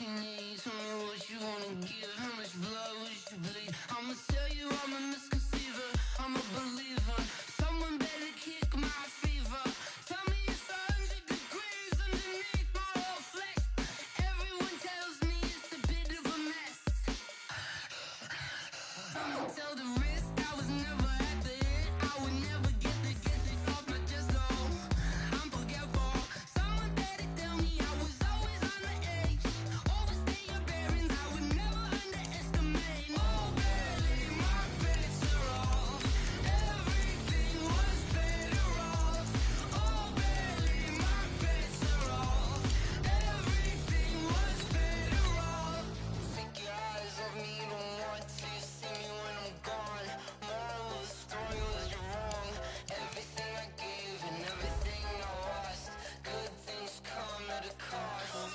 you need. Tell me what you wanna give. How much blood would you bleed? I'ma tell you I'm a misconceiver. I'm a believer. Someone better kick my fever. Tell me it's 100 degrees underneath my whole flesh. Everyone tells me it's a bit of a mess. I'ma tell the risk I was never at the hit. I would never get it off my chest. Oh, I'm forgetful. Someone better tell me I was always on the edge. Overstay your bearings, I would never underestimate. Oh, barely my bets are off. Everything was better off. Oh, barely my bets are off. Everything was better off. Take your eyes off me, you don't want to see me when I'm gone. Moral of the story was you're wrong. Everything I gave and everything I lost. Good things come at a cost.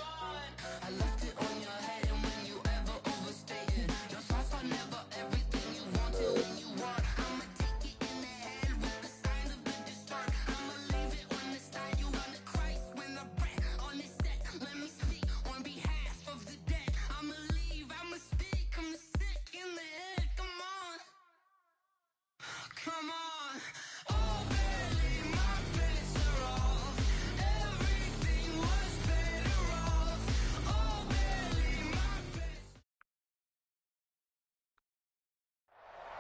I left it on your head, and when you ever overstated, your thoughts are never everything you wanted when you want. I'ma take it in the head with the signs of the distort. I'ma leave it on the side. You on the Christ when I breath on this set. Let me speak on behalf of the dead. I'ma leave, I'ma speak. I'm the sick in the head. Come on, come on. Oh, barely my bets are off. Everything was better off. Oh, barely my bets.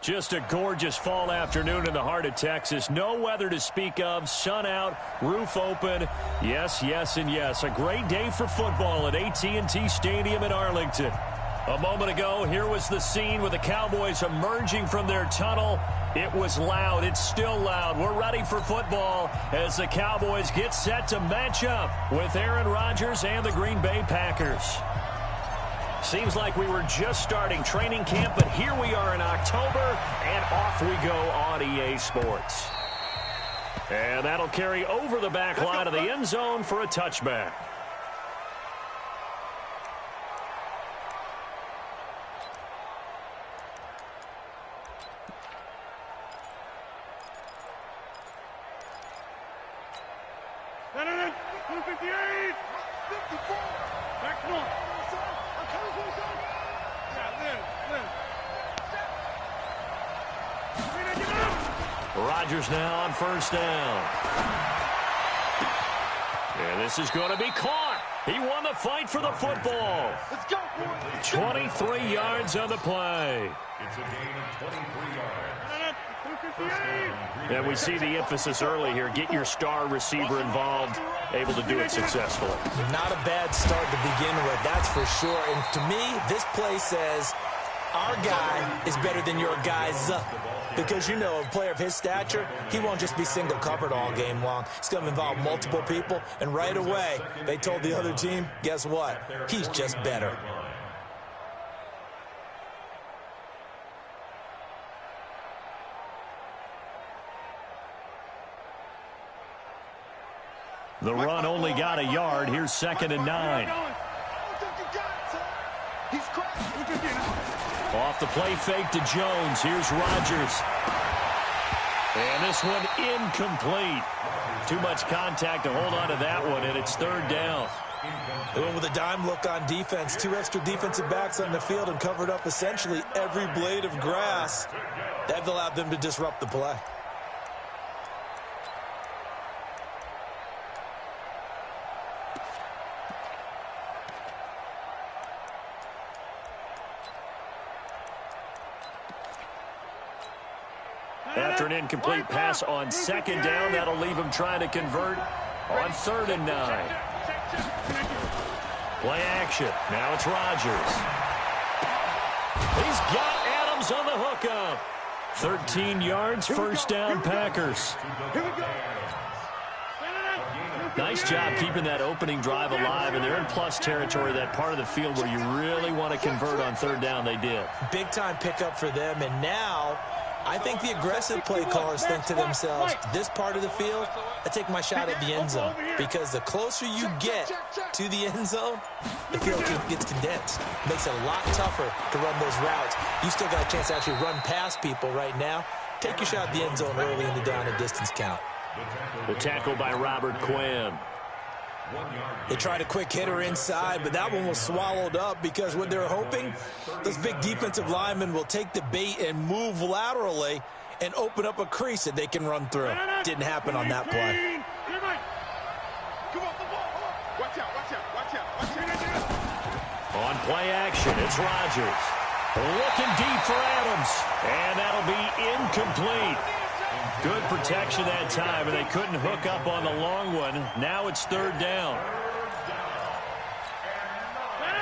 Just a gorgeous fall afternoon in the heart of Texas. No weather to speak of. Sun out, roof open. Yes, yes, and yes. A great day for football at AT&T Stadium in Arlington. A moment ago, here was the scene with the Cowboys emerging from their tunnel. It was loud. It's still loud. We're ready for football as the Cowboys get set to match up with Aaron Rodgers and the Green Bay Packers. Seems like we were just starting training camp, but here we are in October, and off we go on EA Sports. And that'll carry over the back line of the end zone for a touchback. Rodgers now on first down. And this is going to be caught. He won the fight for the football. Let's go, boys. 23 yards on the play. It's a gain of 23 yards. And we see the emphasis early here. Get your star receiver involved, able to do it successfully. Not a bad start to begin with, that's for sure. And to me, this play says our guy is better than your guy's. Because, you know, a player of his stature, he won't just be single covered all game long. It's going to involve multiple people. And right away, they told the other team, guess what? He's just better. The run only got a yard. Here's 2nd and 9. Off the play fake to Jones. Here's Rodgers. And this one incomplete. Too much contact to hold on to that one, and it's 3rd down. They went with a dime look on defense. 2 extra defensive backs on the field and covered up essentially every blade of grass. That allowed them to disrupt the play. After an incomplete pass on 2nd down, that'll leave him trying to convert on 3rd and 9. Play action. Now it's Rodgers. He's got Adams on the hookup. 13 yards, 1st down, Packers. Nice job keeping that opening drive alive, and they're in plus territory, that part of the field where you really want to convert on 3rd down. They did. Big-time pickup for them, and now I think the aggressive play callers think to themselves, this part of the field, I take my shot at the end zone. Because the closer you get to the end zone, the field gets condensed. Makes it a lot tougher to run those routes. You still got a chance to actually run past people right now. Take your shot at the end zone early in the down and distance count. The tackle by Robert Quinn. They tried a quick hitter inside, but that one was swallowed up because what they're hoping, those big defensive linemen will take the bait and move laterally and open up a crease that they can run through. Didn't happen on that play. On play action, it's Rodgers. Looking deep for Adams, and that'll be incomplete. Good protection that time, and they couldn't hook up on the long one. Now it's third down.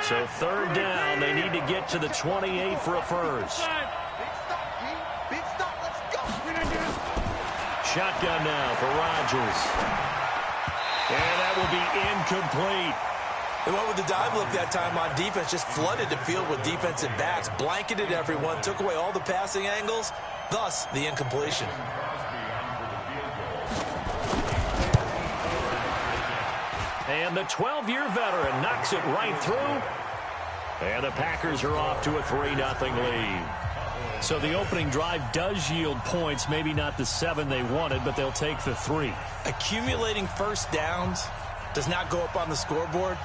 So third down, they need to get to the 28 for a first. Shotgun now for Rodgers. And that will be incomplete. They went with the dive look that time on defense, just flooded the field with defensive backs, blanketed everyone, took away all the passing angles, thus the incompletion. And the 12-year veteran knocks it right through. And the Packers are off to a 3-0 lead. So the opening drive does yield points, maybe not the 7 they wanted, but they'll take the 3. Accumulating first downs does not go up on the scoreboard,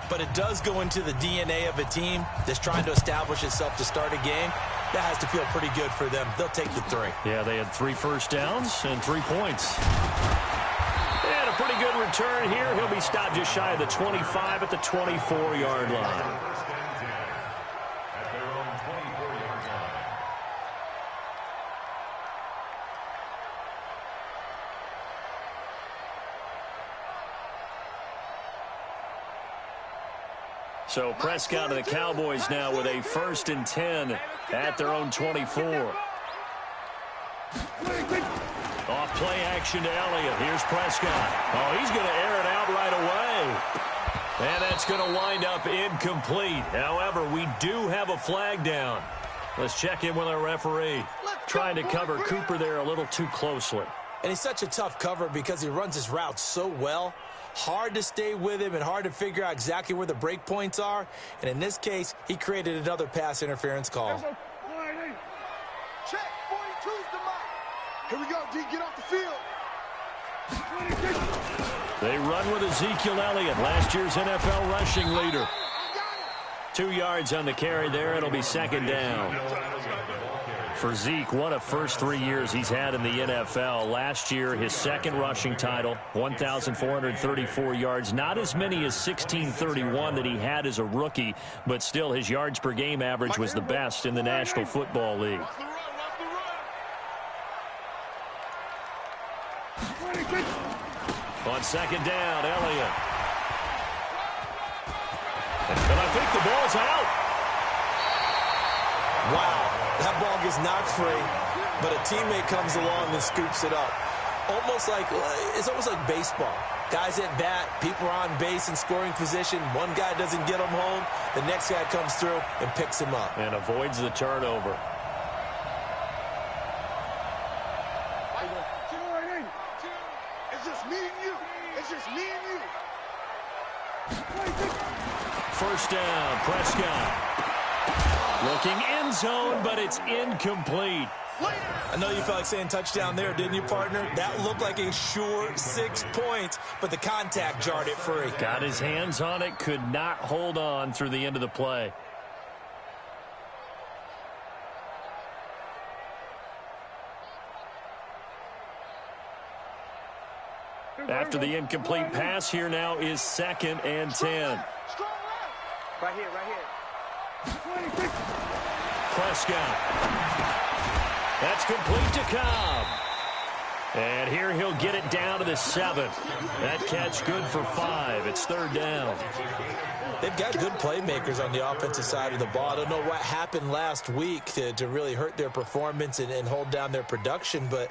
but it does go into the DNA of a team that's trying to establish itself to start a game. That has to feel pretty good for them. They'll take the 3. Yeah, they had 3 first downs and 3 points. And a pretty good return here. He'll be stopped just shy of the 25 at the 24-yard line. So Prescott and the Cowboys now with a 1st and 10 at their own 24. Off play action to Elliott. Here's Prescott. Oh, he's going to air it out right away. And that's going to wind up incomplete. However, we do have a flag down. Let's check in with our referee. Trying to cover Cooper there a little too closely. And he's such a tough cover because he runs his route so well. Hard to stay with him and hard to figure out exactly where the break points are. And in this case, he created another pass interference call. Check, 42's the mark. Here we go, D, get off the field. They run with Ezekiel Elliott, last year's NFL rushing leader. 2 yards on the carry there. It'll be 2nd down. For Zeke, what a first 3 years he's had in the NFL. Last year, his 2nd rushing title, 1,434 yards. Not as many as 1,631 that he had as a rookie, but still his yards per game average was the best in the National Football League. On 2nd down, Elliott. And I think the ball's out. Wow. That ball gets knocked free, but a teammate comes along and scoops it up. It's almost like baseball. Guys at bat, people are on base in scoring position. One guy doesn't get them home. The next guy comes through and picks him up. And avoids the turnover. It's just me and you. It's just me and you. 1st down, Prescott. Looking end zone, but it's incomplete. I know you felt like saying touchdown there, didn't you, partner? That looked like a sure 6 points, but the contact jarred it free. Got his hands on it, could not hold on through the end of the play. After the incomplete pass, here now is 2nd and 10. Right here, right here. Prescott. That's complete to Cobb. And here he'll get it down to the 7. That catch good for 5. It's 3rd down. They've got good playmakers on the offensive side of the ball. I don't know what happened last week to really hurt their performance and hold down their production, but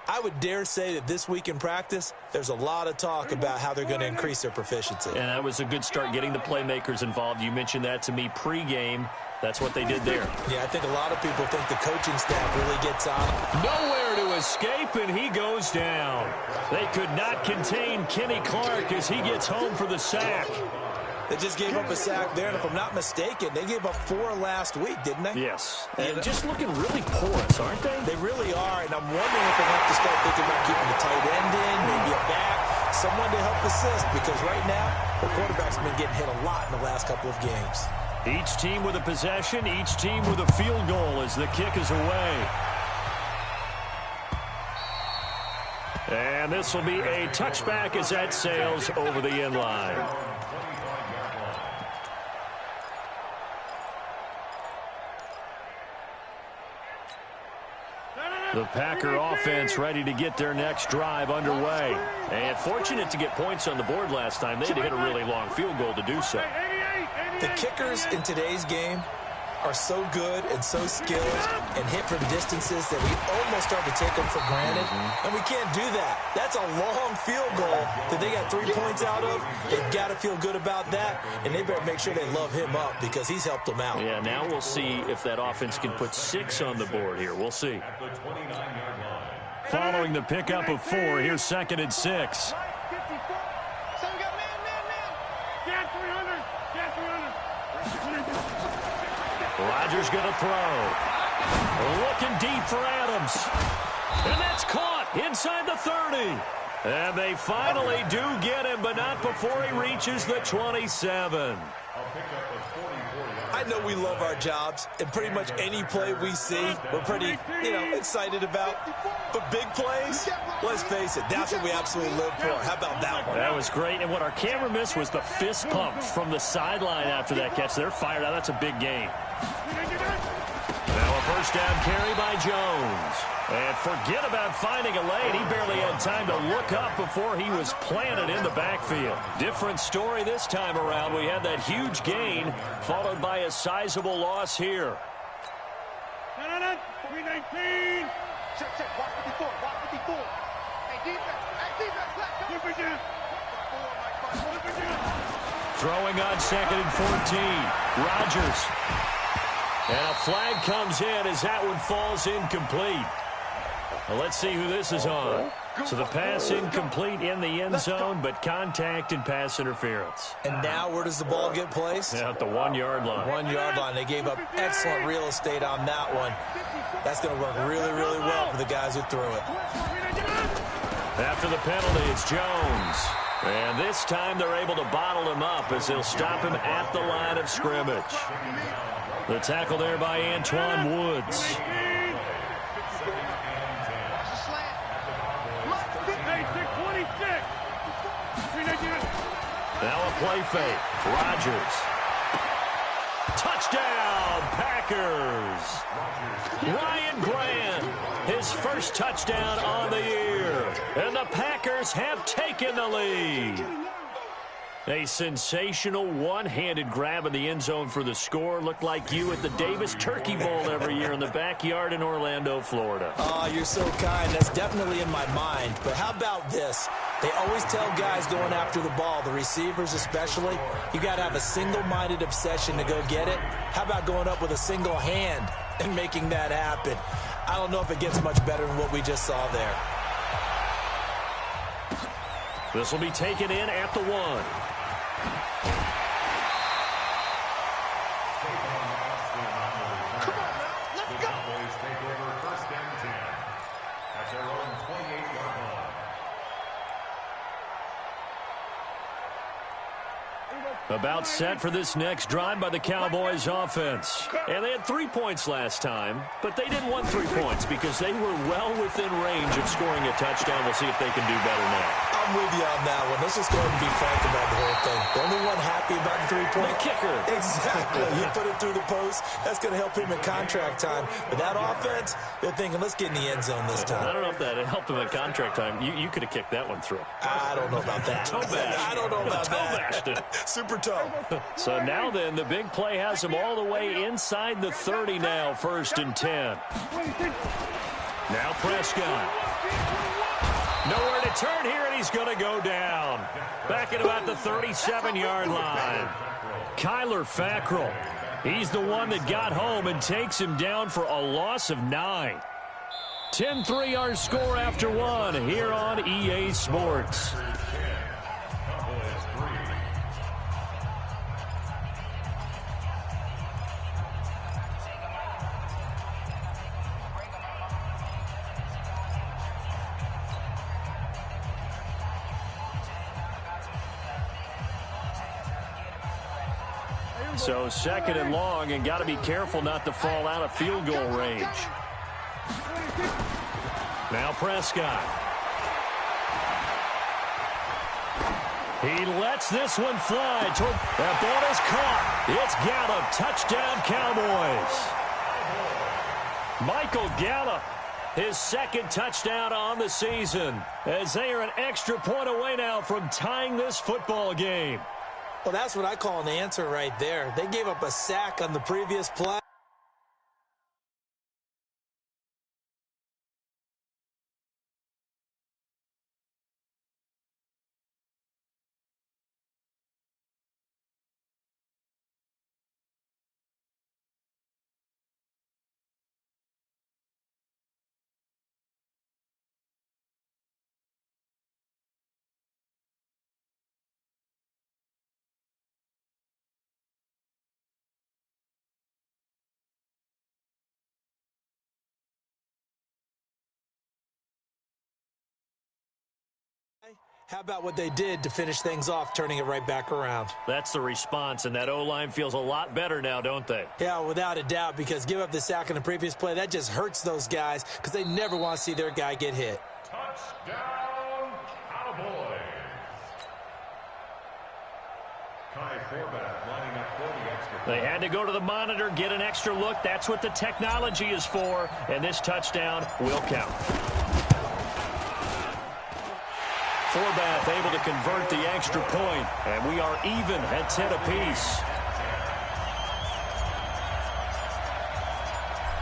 I would dare say that this week in practice, there's a lot of talk about how they're going to increase their proficiency. And that was a good start getting the playmakers involved. You mentioned that to me pregame. That's what they did there. Yeah, I think a lot of people think the coaching staff really gets on. Nowhere to escape, and he goes down. They could not contain Kenny Clark as he gets home for the sack. They just gave up a sack there, and if I'm not mistaken, they gave up 4 last week, didn't they? Yes. And just looking really porous, aren't they? They really are, and I'm wondering if they have to start thinking about keeping the tight end in, maybe a back, someone to help assist, because right now, the quarterback's been getting hit a lot in the last couple of games. Each team with a possession, each team with a field goal as the kick is away. And this will be a touchback as that sails over the end line. The Packer offense ready to get their next drive underway. And fortunate to get points on the board last time. They had to hit a really long field goal to do so. The kickers in today's game are so good and so skilled and hit from distances that we almost start to take them for granted. And we can't do that. That's a long field goal that they got 3 points out of. They've got to feel good about that, and they better make sure they love him up because he's helped them out. Yeah, now we'll see if that offense can put 6 on the board here. We'll see. Following the pickup of 4, here's 2nd and 6. Rodgers going to throw. Looking deep for Adams. And that's caught inside the 30. And they finally do get him, but not before he reaches the 27. I know we love our jobs, and pretty much any play we see, we're pretty, excited about. But big plays, let's face it, that's what we absolutely live for. How about that one? That was great, and what our camera missed was the fist pump from the sideline after that catch. They're fired out. That's a big gain. Now a first down carry by Jones. And forget about finding a lane. He barely had time to look up before he was planted in the backfield. Different story this time around. We had that huge gain followed by a sizable loss here. 319. Check. Watch 54. Hey, defense. Throwing on 2nd and 14. Rodgers. And a flag comes in as that one falls incomplete. Well, let's see who this is on. So the pass incomplete in the end zone, but contact and pass interference. And now where does the ball get placed? At the 1 yard line. 1 yard line. They gave up excellent real estate on that one. That's going to work really, really well for the guys who threw it. After the penalty, it's Jones. And this time they're able to bottle him up as they'll stop him at the line of scrimmage. The tackle there by Antoine Woods. Now a play fake. Rodgers. Touchdown, Packers. Ryan Grant, his first touchdown on the year. And the Packers have taken the lead. A sensational one-handed grab in the end zone for the score. Looked like you at the Davis Turkey Bowl every year in the backyard in Orlando, Florida. Oh, you're so kind. That's definitely in my mind. But how about this? They always tell guys going after the ball, the receivers especially, you got to have a single-minded obsession to go get it. How about going up with a single hand and making that happen? I don't know if it gets much better than what we just saw there. This will be taken in at the 1. About set for this next drive by the Cowboys offense. And they had 3 points last time, but they didn't want 3 points because they were well within range of scoring a touchdown. We'll see if they can do better now. I'm with you on that one. Let's just go ahead and be frank about the whole thing. The only one happy about the 3-point kicker. Exactly. He put it through the post. That's going to help him in contract time. But that offense, they're thinking, let's get in the end zone this time. I don't know if that helped him in contract time. You could have kicked that one through. I don't know about that. Toe bash. I don't know about that. Toe bashed it. Super toe. So now then, the big play has him all the way inside the 30 now, 1st and 10. Now Prescott. Nowhere to turn here, and he's going to go down. Back at about the 37-yard line. Kyler Fackrell. He's the one that got home and takes him down for a loss of 9. 10-3 our score after 1 here on EA Sports. So 2nd and long, and got to be careful not to fall out of field goal range. Now Prescott. He lets this one fly. That ball is caught. It's Gallup. Touchdown, Cowboys. Michael Gallup, his 2nd touchdown on the season, as they are an extra point away now from tying this football game. Well, that's what I call an answer right there. They gave up a sack on the previous play. How about what they did to finish things off, turning it right back around? That's the response, and that O-line feels a lot better now, don't they? Yeah, without a doubt, because give up the sack in the previous play, that just hurts those guys because they never want to see their guy get hit. Touchdown, Cowboys. Kai Forbath lining up for the extra point. They had to go to the monitor, get an extra look. That's what the technology is for, and this touchdown will count. Forbath able to convert the extra point, and we are even at 10 apiece.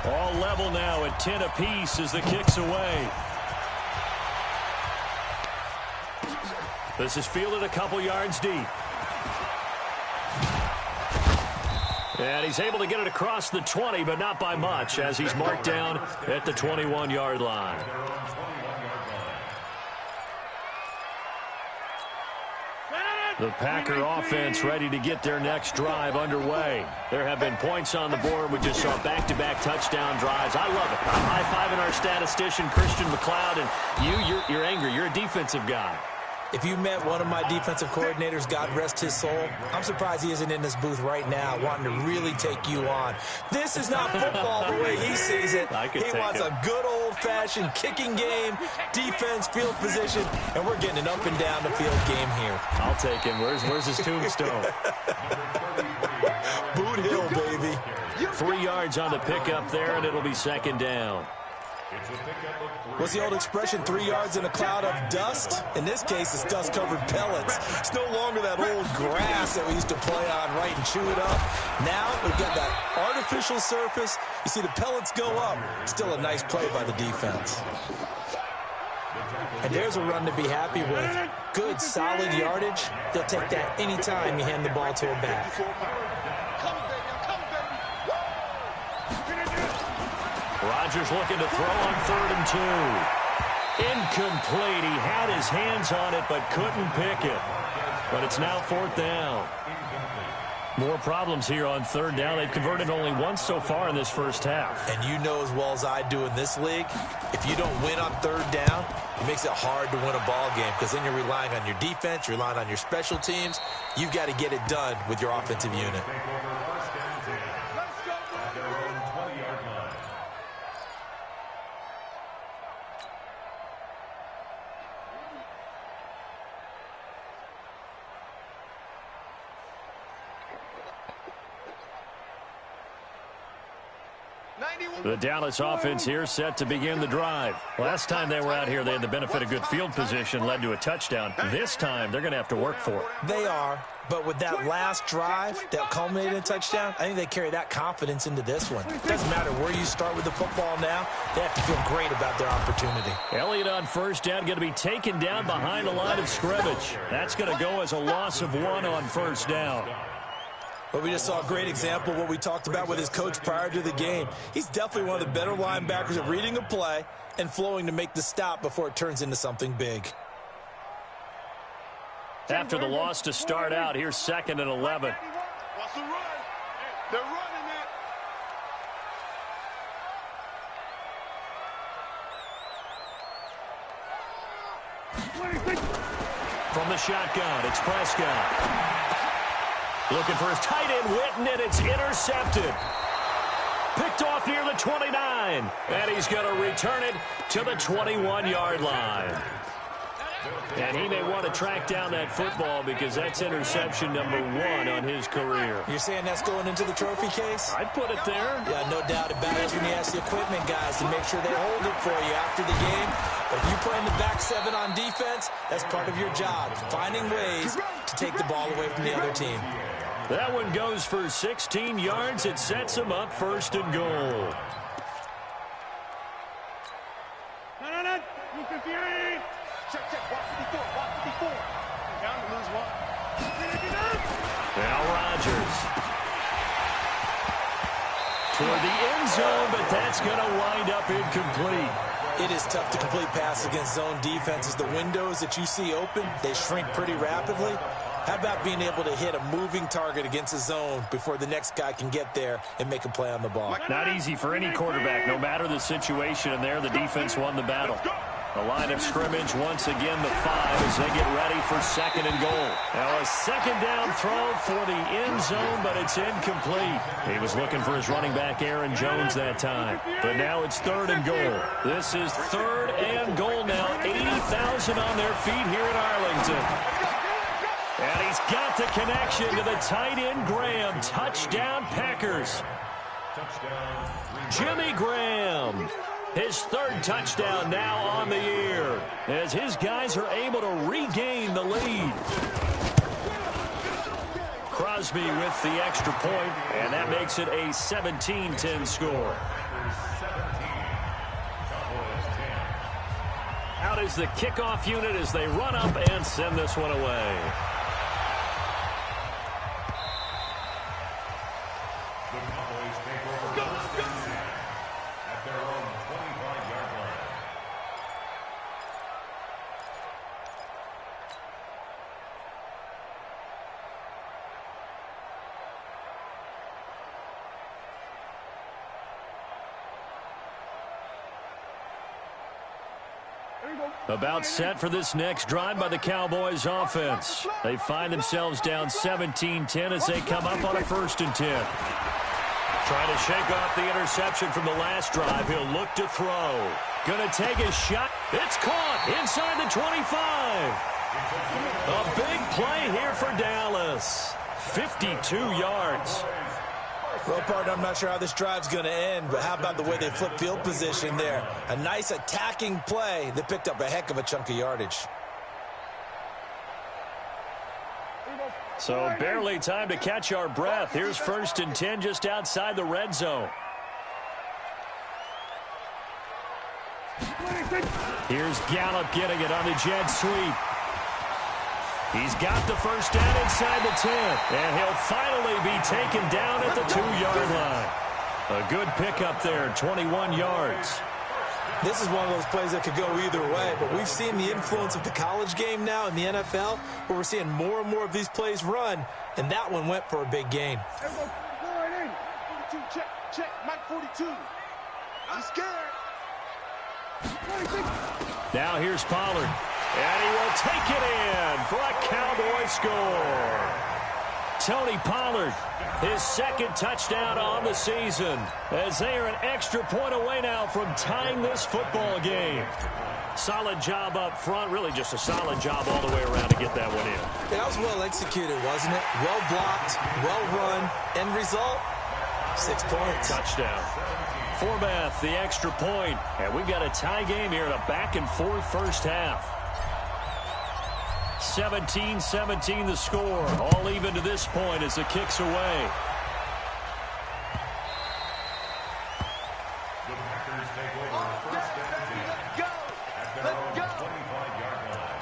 All level now at 10 apiece as the kick's away. This is fielded a couple yards deep. And he's able to get it across the 20, but not by much, as he's marked down at the 21-yard line. The Packer offense ready to get their next drive underway. There have been points on the board. We just saw back-to-back touchdown drives. I love it. I'm high-fiving our statistician, Christian McLeod, and you're angry. You're a defensive guy. If you met one of my defensive coordinators, God rest his soul, I'm surprised he isn't in this booth right now wanting to really take you on. This is not football the way he sees it. He wants a good old-fashioned kicking game, defense, field position, and we're getting an up-and-down-the-field game here. I'll take him. Where's his tombstone? Boot Hill, baby. 3 yards on the pickup there, and it'll be 2nd down. What's the old expression, 3 yards in a cloud of dust? In this case, it's dust-covered pellets. It's no longer that old grass that we used to play on, right, and chew it up. Now we've got that artificial surface. You see the pellets go up. Still a nice play by the defense. And there's a run to be happy with. Good, solid yardage. They'll take that anytime you hand the ball to a back. Rodgers looking to throw on 3rd and 2. Incomplete. He had his hands on it but couldn't pick it. But it's now 4th down. More problems here on 3rd down. They've converted only once so far in this first half. And you know as well as I do in this league, if you don't win on 3rd down, it makes it hard to win a ball game because then you're relying on your defense, you're relying on your special teams. You've got to get it done with your offensive unit. The Dallas offense here set to begin the drive. Last time they were out here, they had the benefit of good field position, led to a touchdown. This time, they're going to have to work for it. They are, but with that last drive that culminated in a touchdown, I think they carry that confidence into this one. It doesn't matter where you start with the football now. They have to feel great about their opportunity. Elliott on 1st down, going to be taken down behind the line of scrimmage. That's going to go as a loss of 1 on 1st down. But we just saw a great example of what we talked about with his coach prior to the game. He's definitely one of the better linebackers at reading a play and flowing to make the stop before it turns into something big. After the loss to start out, here's 2nd and 11. What's the run? They're running From the shotgun, it's Prescott. Looking for his tight end, Witten, and it's intercepted. Picked off near the 29. And he's going to return it to the 21-yard line. And he may want to track down that football because that's interception number 1 on his career. You're saying that's going into the trophy case? I'd put it there. Yeah, no doubt about it. When you ask the equipment guys to make sure they hold it for you after the game. But if you play in the back 7 on defense, that's part of your job, finding ways to take the ball away from the other team. That one goes for 16 yards. It sets him up 1st and goal. Check, watch 54. Down to lose 1. Now Rodgers. Toward the end zone, but that's going to wind up incomplete. It is tough to complete passes against zone defenses. The windows that you see open, they shrink pretty rapidly. How about being able to hit a moving target against a zone before the next guy can get there and make a play on the ball? Not easy for any quarterback, no matter the situation. And there, the defense won the battle. The line of scrimmage, once again, the 5 as they get ready for 2nd and goal. Now a 2nd down throw for the end zone, but it's incomplete. He was looking for his running back, Aaron Jones, that time. But now it's 3rd and goal. This is 3rd and goal now. 80,000 on their feet here in Arlington. And he's got the connection to the tight end, Graham. Touchdown, Packers. Jimmy Graham. His 3rd touchdown now on the year as his guys are able to regain the lead. Crosby with the extra point, and that makes it a 17-10 score. Out is the kickoff unit as they run up and send this one away. About set for this next drive by the Cowboys offense. They find themselves down 17-10 as they come up on a 1st and 10. Trying to shake off the interception from the last drive. He'll look to throw. Going to take a shot. It's caught inside the 25. A big play here for Dallas. 52 yards. Well, partner, I'm not sure how this drive's going to end, but how about the way they flip field position there? A nice attacking play that picked up a heck of a chunk of yardage. So barely time to catch our breath. Here's 1st and 10 just outside the red zone. Here's Gallup getting it on the jet sweep. He's got the 1st down inside the 10, and he'll finally be taken down at the 2-yard line. A good pickup there, 21 yards. This is one of those plays that could go either way, but we've seen the influence of the college game now in the NFL, where we're seeing more and more of these plays run, and that one went for a big gain. 42, check, Mike 42. I'm scared. Now here's Pollard. And he will take it in for a Cowboy score. Tony Pollard, his 2nd touchdown on the season, as they are an extra point away now from tying this football game. Solid job up front, really just a solid job all the way around to get that one in. That was well executed, wasn't it? Well blocked, well run, end result, 6 points. Touchdown. Forbath, the extra point, and we've got a tie game here in a back-and-forth first half. 17-17 the score. All even to this point as it kicks away. The Packers take over 1st and 10 at their own 25-yard line.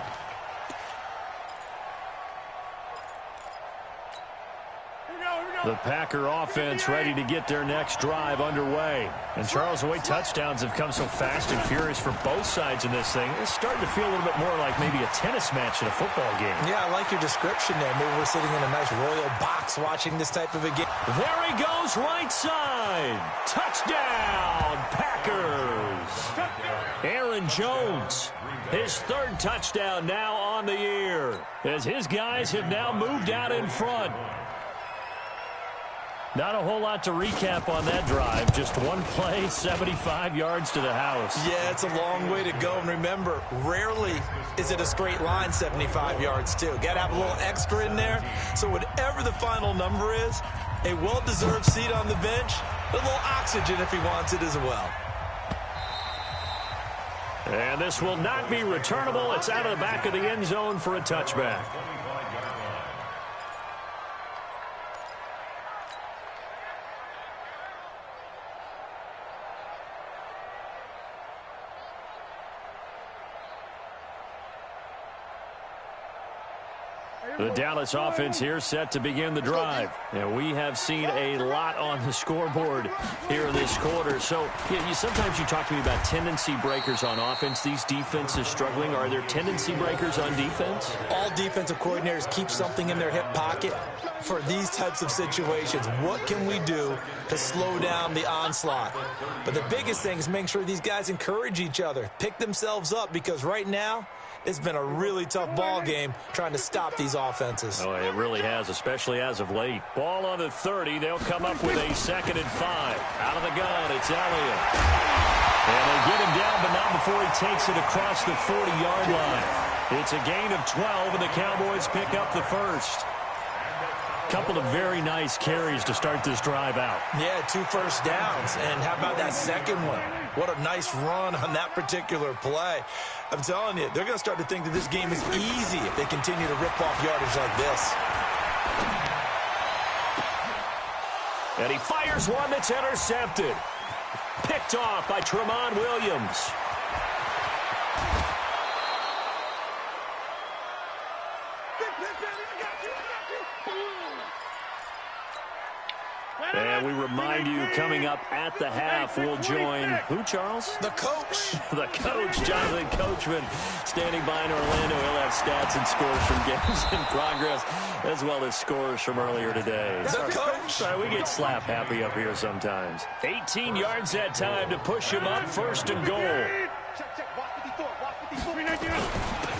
The Packer offense ready to get their next drive underway. And Charles, the way touchdowns have come so fast and furious for both sides in this thing, it's starting to feel a little bit more like maybe a tennis match in a football game. Yeah, I like your description there. Maybe we're sitting in a nice royal box watching this type of a game. There he goes, right side. Touchdown, Packers. Aaron Jones, his 3rd touchdown now on the year, as his guys have now moved out in front. Not a whole lot to recap on that drive. Just one play, 75 yards to the house. Yeah, it's a long way to go. And remember, rarely is it a straight line 75 yards, too. Got to have a little extra in there. So whatever the final number is, a well-deserved seat on the bench, a little oxygen if he wants it as well. And this will not be returnable. It's out of the back of the end zone for a touchback. The Dallas offense here set to begin the drive. And we have seen a lot on the scoreboard here in this quarter. So sometimes you talk to me about tendency breakers on offense. These defenses struggling. Are there tendency breakers on defense? All defensive coordinators keep something in their hip pocket for these types of situations. What can we do to slow down the onslaught? But the biggest thing is making sure these guys encourage each other, pick themselves up, because right now, it's been a really tough ball game trying to stop these offenses. Oh, it really has, especially as of late. Ball on the 30. They'll come up with a 2nd and 5. Out of the gun, it's Elliott. And they get him down, but not before he takes it across the 40-yard line. It's a gain of 12, and the Cowboys pick up the first. Couple of very nice carries to start this drive out. Yeah, 2 first downs. And how about that second one? What a nice run on that particular play. I'm telling you, they're going to start to think that this game is easy if they continue to rip off yardage like this. And he fires one that's intercepted. Picked off by Tramon Williams. And we remind you, coming up at the half, we'll join who, Charles? The coach. The coach, Jonathan Coachman, standing by in Orlando. He'll have stats and scores from games in progress, as well as scores from earlier today. The coach. Sorry, we get slap happy up here sometimes. 18 yards that time to push him up, 1st and goal.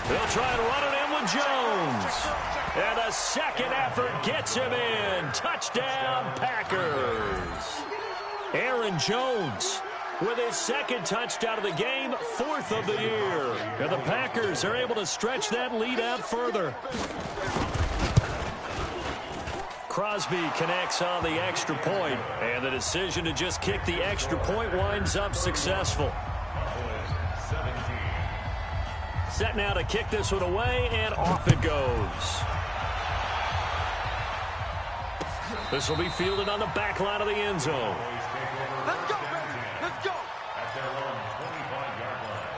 They'll try and run it in with Jones. And a second effort gets him in. Touchdown, Packers. Aaron Jones with his 2nd touchdown of the game, 4th of the year. And the Packers are able to stretch that lead out further. Crosby connects on the extra point, and the decision to just kick the extra point winds up successful. Set now to kick this one away, and off it goes. This will be fielded on the back line of the end zone. Let's go, baby. Let's go. At their own 25-yard line.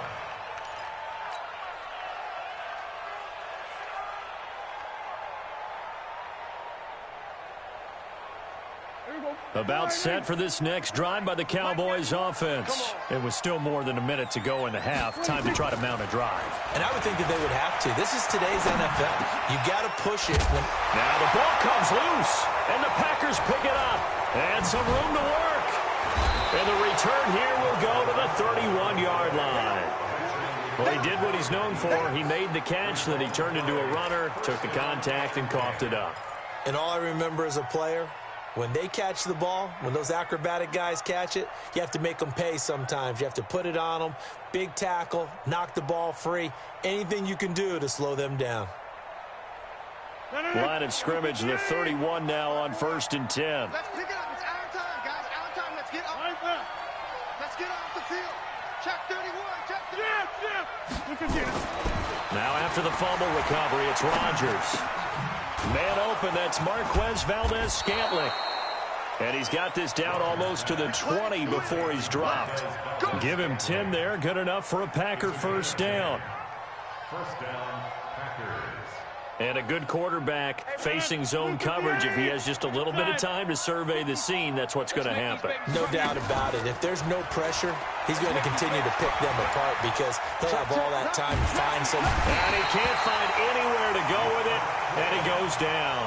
About set for this next drive by the Cowboys offense. It was still more than a minute to go in the half. Time to try to mount a drive. And I would think that they would have to. This is today's NFL. You got to push it. Now the ball comes loose, and the Packers pick it up. And some room to work. And the return here will go to the 31-yard line. Well, he did what he's known for. He made the catch, then he turned into a runner, took the contact, and coughed it up. And all I remember as a player, when they catch the ball, when those acrobatic guys catch it, you have to make them pay sometimes. You have to put it on them, big tackle, knock the ball free, anything you can do to slow them down. Line of scrimmage, the 31 now on 1st and 10. Let's pick it up. It's our time, guys. Our time. Let's get up. Let's get off the field. Check 31. Check 31. Now after the fumble recovery, it's Rodgers. Man open, that's Marquez Valdez-Scantling. And he's got this down almost to the 20 before he's dropped. Give him 10 there, good enough for a Packer 1st down. 1st down, Packers. And a good quarterback facing zone coverage. If he has just a little bit of time to survey the scene, that's what's going to happen. No doubt about it. If there's no pressure, he's going to continue to pick them apart because he'll have all that time to find some. And he can't find anywhere to go with it, and it goes down.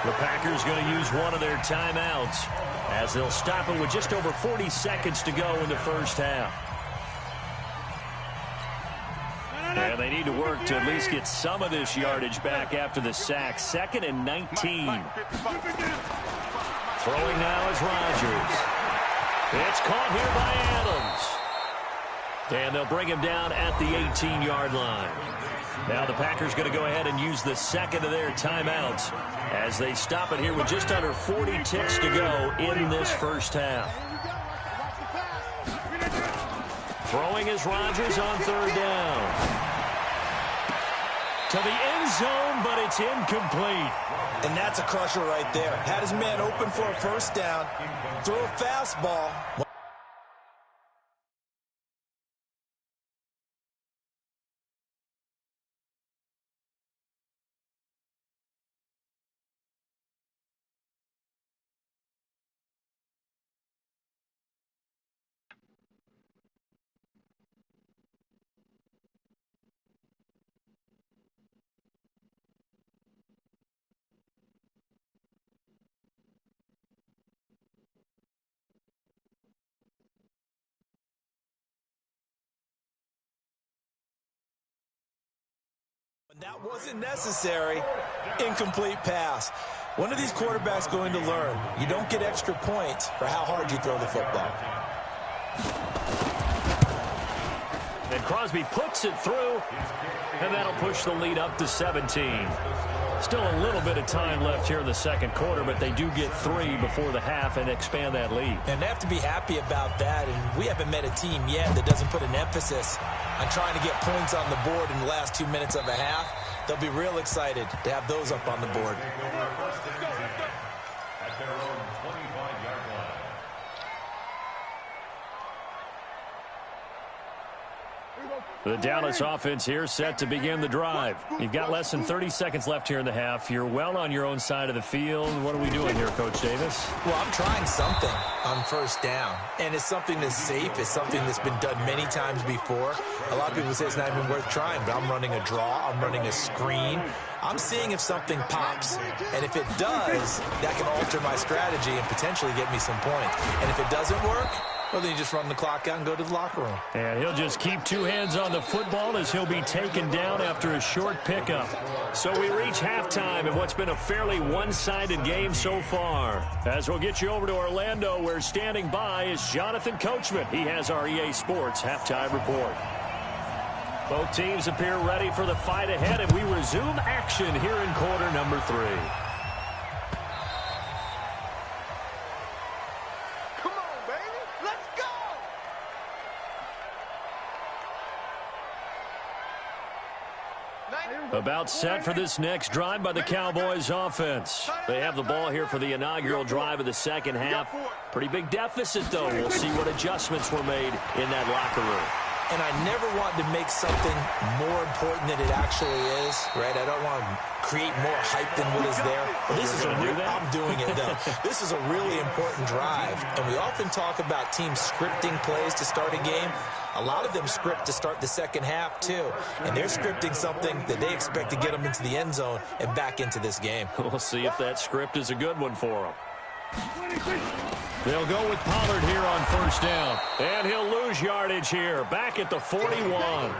The Packers going to use one of their timeouts as they'll stop it with just over 40 seconds to go in the 1st half. And they need to work to at least get some of this yardage back after the sack. 2nd and 19. Throwing now is Rodgers. It's caught here by Adams. And they'll bring him down at the 18-yard line. Now the Packers going to go ahead and use the second of their timeouts as they stop it here with just under 40 ticks to go in this first half. Throwing is Rodgers on third down. To the end zone, but it's incomplete. And that's a crusher right there. Had his man open for a first down. Throw a fastball. That wasn't necessary. Incomplete pass. One of these quarterbacks going to learn. You don't get extra points for how hard you throw the football. And Crosby puts it through, and that'll push the lead up to 17. Still a little bit of time left here in the second quarter, but they do get 3 before the half and expand that lead. And they have to be happy about that, and we haven't met a team yet that doesn't put an emphasis on trying to get points on the board in the last 2 minutes of a half. They'll be real excited to have those up on the board. At their own 25-yard line. The Dallas offense here set to begin the drive. You've got less than 30 seconds left here in the half. You're well on your own side of the field. What are we doing here, Coach Davis? Well, I'm trying something on first down, and it's something that's safe. It's something that's been done many times before. A lot of people say it's not even worth trying, but I'm running a draw. I'm running a screen. I'm seeing if something pops, and if it does, that can alter my strategy and potentially get me some points. And if it doesn't work, well, then you just run the clock out and go to the locker room. And he'll just keep 2 hands on the football as he'll be taken down after a short pickup. So we reach halftime in what's been a fairly one-sided game so far. As we'll get you over to Orlando, where standing by is Jonathan Coachman. He has our EA Sports halftime report. Both teams appear ready for the fight ahead, and we resume action here in quarter number 3. About set for this next drive by the Cowboys offense. They have the ball here for the inaugural drive of the second half. Pretty big deficit, though. We'll see what adjustments were made in that locker room. And I never want to make something more important than it actually is, right? I don't want to create more hype than what is there. But this is I'm doing it, though. This is a really important drive. And we often talk about teams scripting plays to start a game. A lot of them script to start the second half, too. And they're scripting something that they expect to get them into the end zone and back into this game. We'll see if that script is a good one for them. They'll go with Pollard here on first down. And he'll lose yardage here. Back at the 41.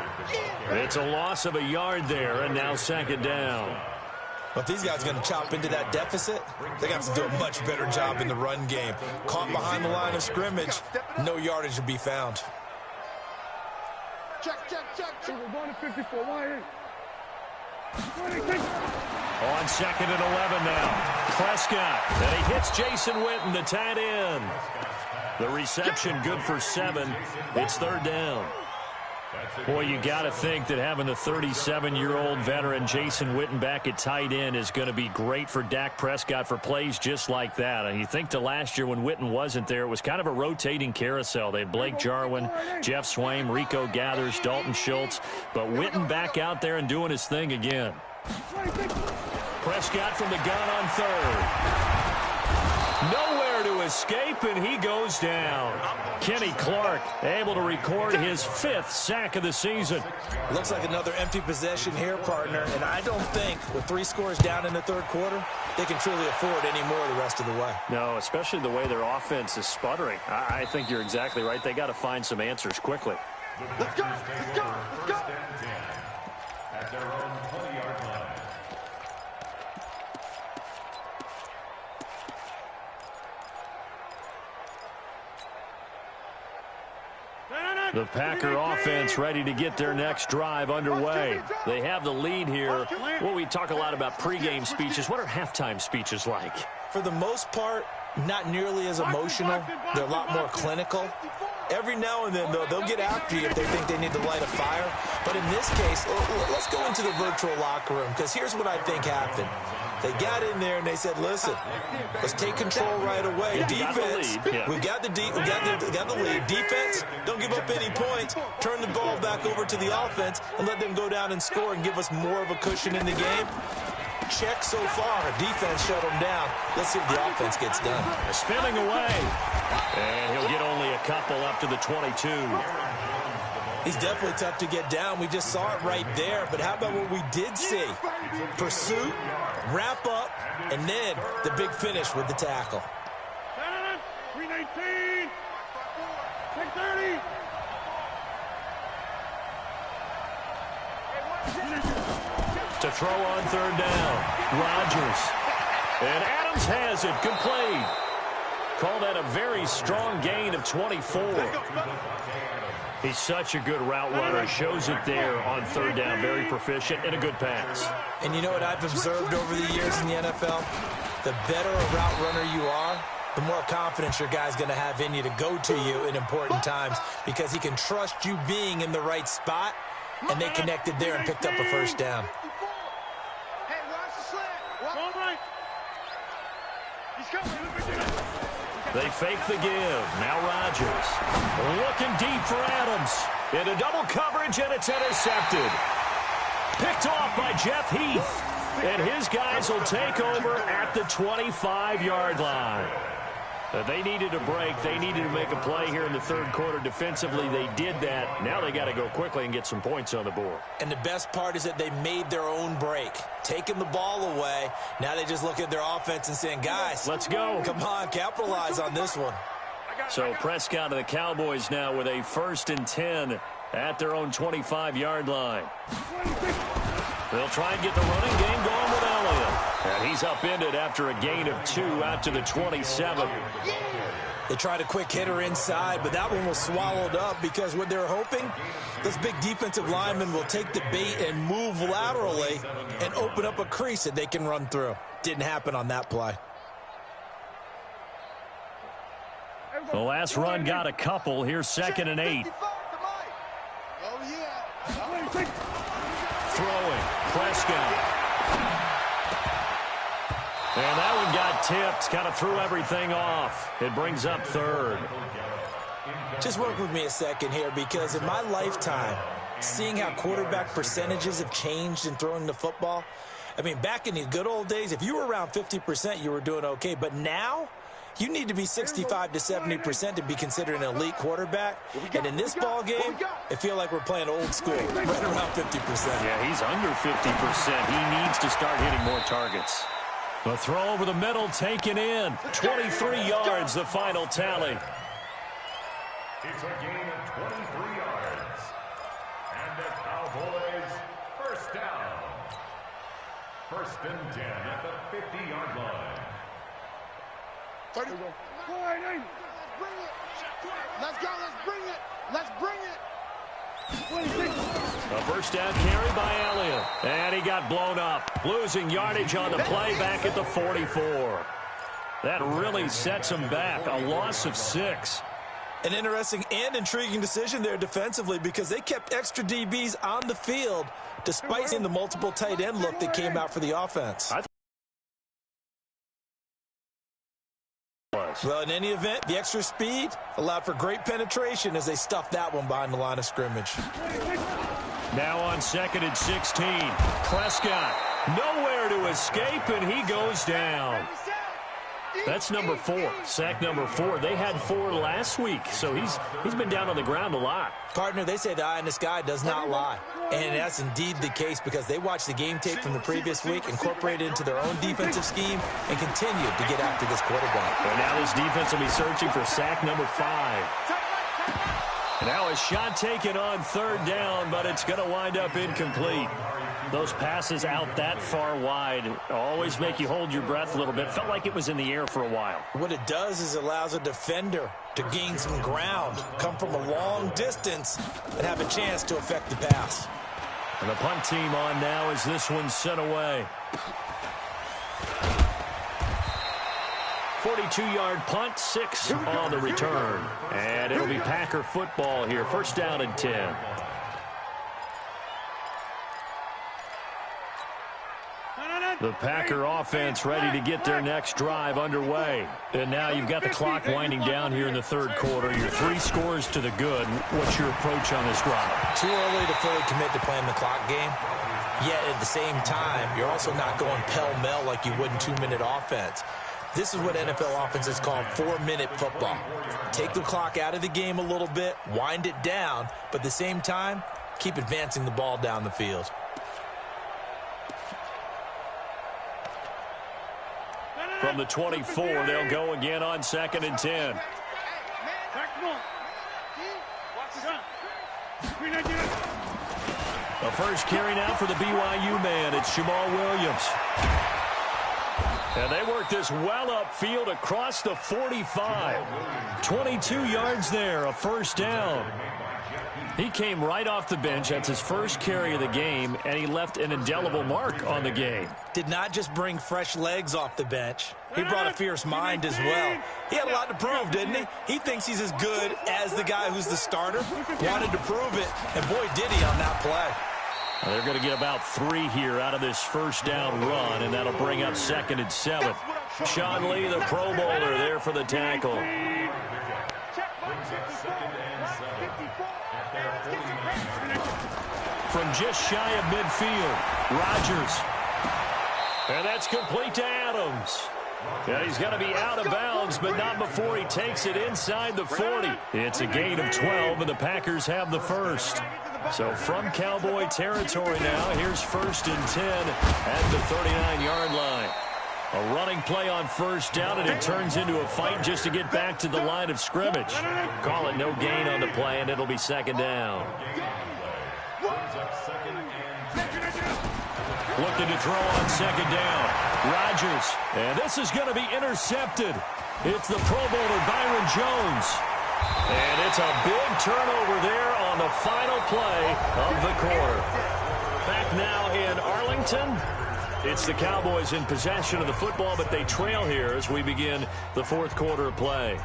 It's a loss of a yard there, and now second down. But these guys are going to chop into that deficit. They're going to have to do a much better job in the run game. Caught behind the line of scrimmage, no yardage to be found. Check. We're going to 54. On second and 11 now. Prescott. And he hits Jason Witten, the tight end. The reception good for 7. It's third down. Boy, you got to think that having the 37-year-old veteran Jason Witten back at tight end is going to be great for Dak Prescott for plays just like that. And you think to last year when Witten wasn't there, it was kind of a rotating carousel. They had Blake Jarwin, Jeff Swaim, Rico Gathers, Dalton Schultz. But Witten back out there and doing his thing again. Prescott from the gun on third. Nowhere to escape, and he goes down. Kenny Clark able to record his 5th sack of the season. Looks like another empty possession here, partner, and I don't think with 3 scores down in the third quarter, they can truly afford any more the rest of the way. No, especially the way their offense is sputtering. I think you're exactly right. They got to find some answers quickly. Let's go. At their own 20-yard line. 1 The Packer offense ready to get their next drive underway. They have the lead here. Well, we talk a lot about pregame speeches. What are halftime speeches like? For the most part, not nearly as emotional. They're a lot more clinical. Every now and then, though, they'll get after you if they think they need to light a fire. But in this case, let's go into the virtual locker room, because here's what I think happened. They got in there and they said, listen, let's take control right away. Defense, we've got the lead. Defense, don't give up any points. Turn the ball back over to the offense and let them go down and score and give us more of a cushion in the game. Check so far. Defense shut them down. Let's see if the offense gets done. Spinning away. And he'll get only a couple up to the 22. He's definitely tough to get down. We just saw it right there. But how about what we did see? Pursuit, wrap up, and then the big finish with the tackle. 319, 630. To throw on third down. Rodgers. And Adams has it complete. Call that a very strong gain of 24. He's such a good route runner. Shows it there on third down. Very proficient and a good pass. And you know what I've observed over the years in the NFL? The better a route runner you are, the more confidence your guy's going to have in you to go to you in important times, because he can trust you being in the right spot, and they connected there and picked up a first down. Hey, watch the slant. All right. He's coming. They fake the give. Now Rodgers. Looking deep for Adams. Into double coverage, and it's intercepted. Picked off by Jeff Heath. And his guys will take over at the 25-yard line. They needed a break. They needed to make a play here in the third quarter. Defensively, they did that. Now they got to go quickly and get some points on the board. And the best part is that they made their own break, taking the ball away. Now they just look at their offense and saying, guys, let's go. Come on, capitalize on this one. So Prescott and the Cowboys now with a 1st and 10 at their own 25-yard line. They'll try and get the running game going with Elliott. And he's upended after a gain of 2 out to the 27. They tried a quick hitter inside, but that one was swallowed up, because what they're hoping, this big defensive lineman will take the bait and move laterally and open up a crease that they can run through. Didn't happen on that play. The last run got a couple. Here's 2nd and 8. Oh, yeah. Throwing. Prescott. And that one got tipped. Kind of threw everything off. It brings up 3rd. Just work with me a second here, because in my lifetime, seeing how quarterback percentages have changed in throwing the football, I mean, back in the good old days, if you were around 50%, you were doing okay. But now, you need to be 65 to 70% to be considered an elite quarterback. And in this ball game, I feel like we're playing old school, right around 50%. Yeah, he's under 50%. He needs to start hitting more targets. The throw over the middle taken in. 23 yards, the final tally. It's a gain of 23 yards. And the Cowboys, first down. 1st and 10 at the 50-yard line. 30. Let's go. Let's bring it. Let's bring it. A first down carry by Elliott. And he got blown up. Losing yardage on the play back at the 44. That really sets him back. A loss of 6. An interesting and intriguing decision there defensively, because they kept extra DBs on the field despite seeing the multiple tight end look that came out for the offense. Well, in any event, the extra speed allowed for great penetration as they stuffed that one behind the line of scrimmage. Now on 2nd and 16. Prescott nowhere to escape, and he goes down. That's number 4. Sack number 4. They had 4 last week, so he's been down on the ground a lot. Partner, they say the eye in the sky does not lie. And that's indeed the case, because they watched the game tape from the previous week, incorporated into their own defensive scheme, and continued to get after this quarterback. And now this defense will be searching for sack number 5. Now a shot taken on 3rd down, but it's going to wind up incomplete. Those passes out that far wide always make you hold your breath a little bit. Felt like it was in the air for a while. What it does is allows a defender to gain some ground, come from a long distance, and have a chance to affect the pass. And the punt team on now as this one's sent away. 42-yard punt, 6 on the return. And it'll be Packer football here. First down and 10. The Packer offense ready to get their next drive underway. And now you've got the clock winding down here in the third quarter. Your 3 scores to the good. What's your approach on this drive? Too early to fully commit to playing the clock game. Yet at the same time, you're also not going pell-mell like you would in 2-minute offense. This is what NFL offenses call 4-minute football. Take the clock out of the game a little bit, wind it down, but at the same time, keep advancing the ball down the field. From the 24, they'll go again on 2nd and 10. The first carry now for the BYU man. It's Jamal Williams. And they work this well upfield across the 45. 22 yards there, a first down. He came right off the bench. That's his first carry of the game, and he left an indelible mark on the game. Did not just bring fresh legs off the bench. He brought a fierce mind as well. He had a lot to prove, didn't he? He thinks he's as good as the guy who's the starter. Wanted to prove it, and boy, did he on that play. They're going to get about 3 here out of this first down run, and that'll bring up 2nd and 7. Sean Lee, the Pro Bowler, there for the tackle. From just shy of midfield, Rodgers. And that's complete to Adams. Yeah, he's got to be out of bounds, but not before he takes it inside the 40. It's a gain of 12, and the Packers have the first. So from Cowboy territory now, here's 1st and 10 at the 39-yard line. A running play on first down, and it turns into a fight just to get back to the line of scrimmage. Call it no gain on the play, and it'll be 2nd down. Looking to throw on 2nd down. Rodgers. And this is going to be intercepted. It's the Pro Bowler, Byron Jones. And it's a big turnover there on the final play of the quarter. Back now in Arlington. It's the Cowboys in possession of the football, but they trail here as we begin the fourth quarter of play.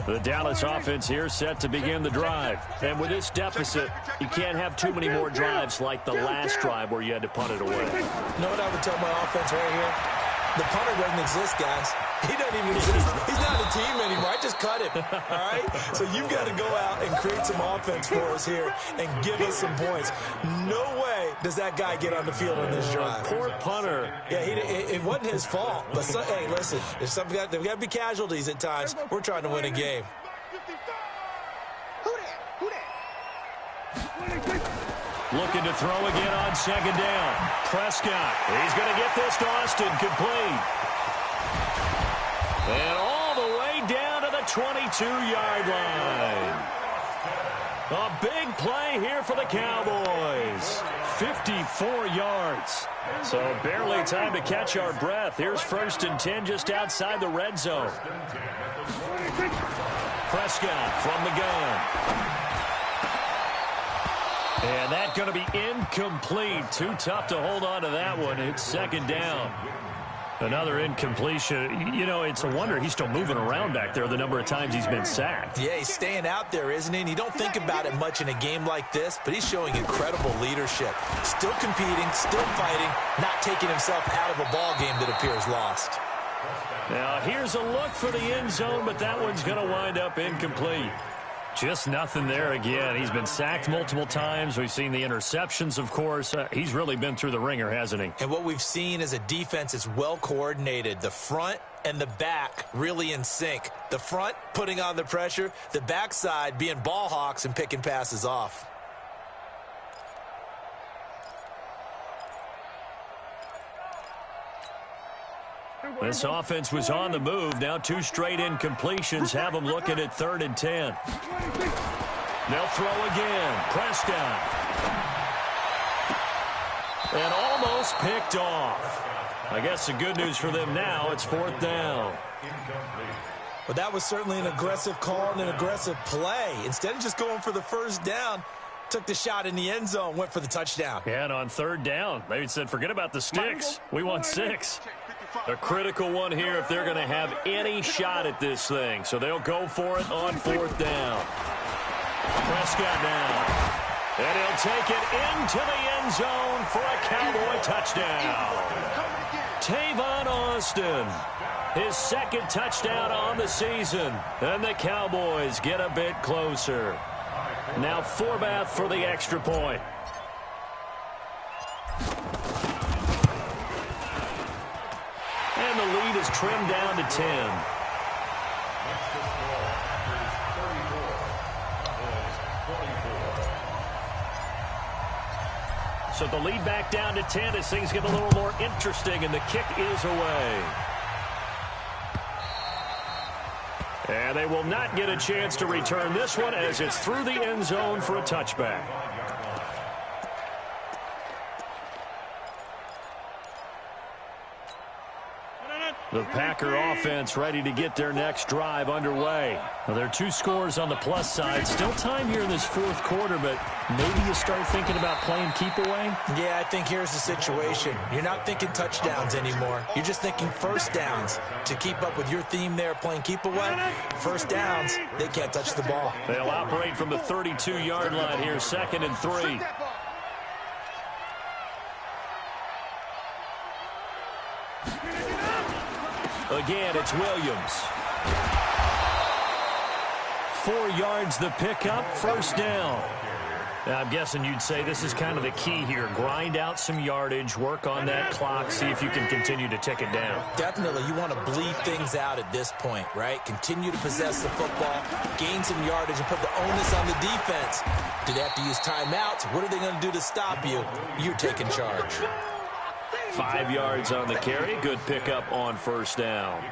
The Dallas offense here set to begin the drive. And with this deficit, you can't have too many more drives like the last drive where you had to punt it away. You know what I would tell my offense right here? The punter doesn't exist, guys. He doesn't even exist. He's not a team anymore. I just cut him, all right? So you've got to go out and create some offense for us here and give us some points. No way does that guy get on the field on this drive. Poor punter. Yeah, it wasn't his fault. But, hey, listen, there's got to be casualties at times. We're trying to win a game. Looking to throw again on 2nd down. Prescott. He's going to get this to Austin complete. And all the way down to the 22-yard line. A big play here for the Cowboys. 54 yards. So barely time to catch our breath. Here's 1st and 10 just outside the red zone. Prescott from the gun. And that's going to be incomplete. Too tough to hold on to that one. It's 2nd down. Another incompletion. You know, it's a wonder he's still moving around back there the number of times he's been sacked. Yeah, he's staying out there, isn't he? And you don't think about it much in a game like this, but he's showing incredible leadership. Still competing, still fighting, not taking himself out of a ball game that appears lost. Now, here's a look for the end zone, but that one's going to wind up incomplete. Just nothing there again. He's been sacked multiple times. We've seen the interceptions, of course. He's really been through the ringer, hasn't he? And what we've seen is a defense is well coordinated. The front and the back really in sync. The front putting on the pressure. The backside being ball hawks and picking passes off. This offense was on the move. Now 2 straight incompletions have them looking at 3rd and 10. They'll throw again. Prescott. And almost picked off. I guess the good news for them now, it's 4th down. Well, that was certainly an aggressive call and an aggressive play. Instead of just going for the first down, took the shot in the end zone, went for the touchdown. Yeah, and on 3rd down, they said, forget about the sticks. We want 6. A critical one here if they're going to have any shot at this thing. So they'll go for it on 4th down. Prescott now. And he'll take it into the end zone for a Cowboy touchdown. Tavon Austin, his 2nd touchdown on the season. And the Cowboys get a bit closer. Now Forbath for the extra point. And the lead is trimmed down to 10. So the lead back down to 10 as things get a little more interesting, and the kick is away. And they will not get a chance to return this one as it's through the end zone for a touchback. The Packer offense ready to get their next drive underway. Well, there are 2 scores on the plus side. Still time here in this 4th quarter, but maybe you start thinking about playing keep away? Yeah, I think here's the situation. You're not thinking touchdowns anymore. You're just thinking first downs. To keep up with your theme there, playing keep away, first downs, they can't touch the ball. They'll operate from the 32-yard line here, 2nd and 3. Again, it's Williams. 4 yards the pickup, 1st down. Now, I'm guessing you'd say this is kind of the key here. Grind out some yardage, work on that clock, see if you can continue to tick it down. Definitely. You want to bleed things out at this point, right? Continue to possess the football, gain some yardage, and put the onus on the defense. Do they have to use timeouts? What are they going to do to stop you? You're taking charge. 5 yards on the carry. Good pickup on 1st down.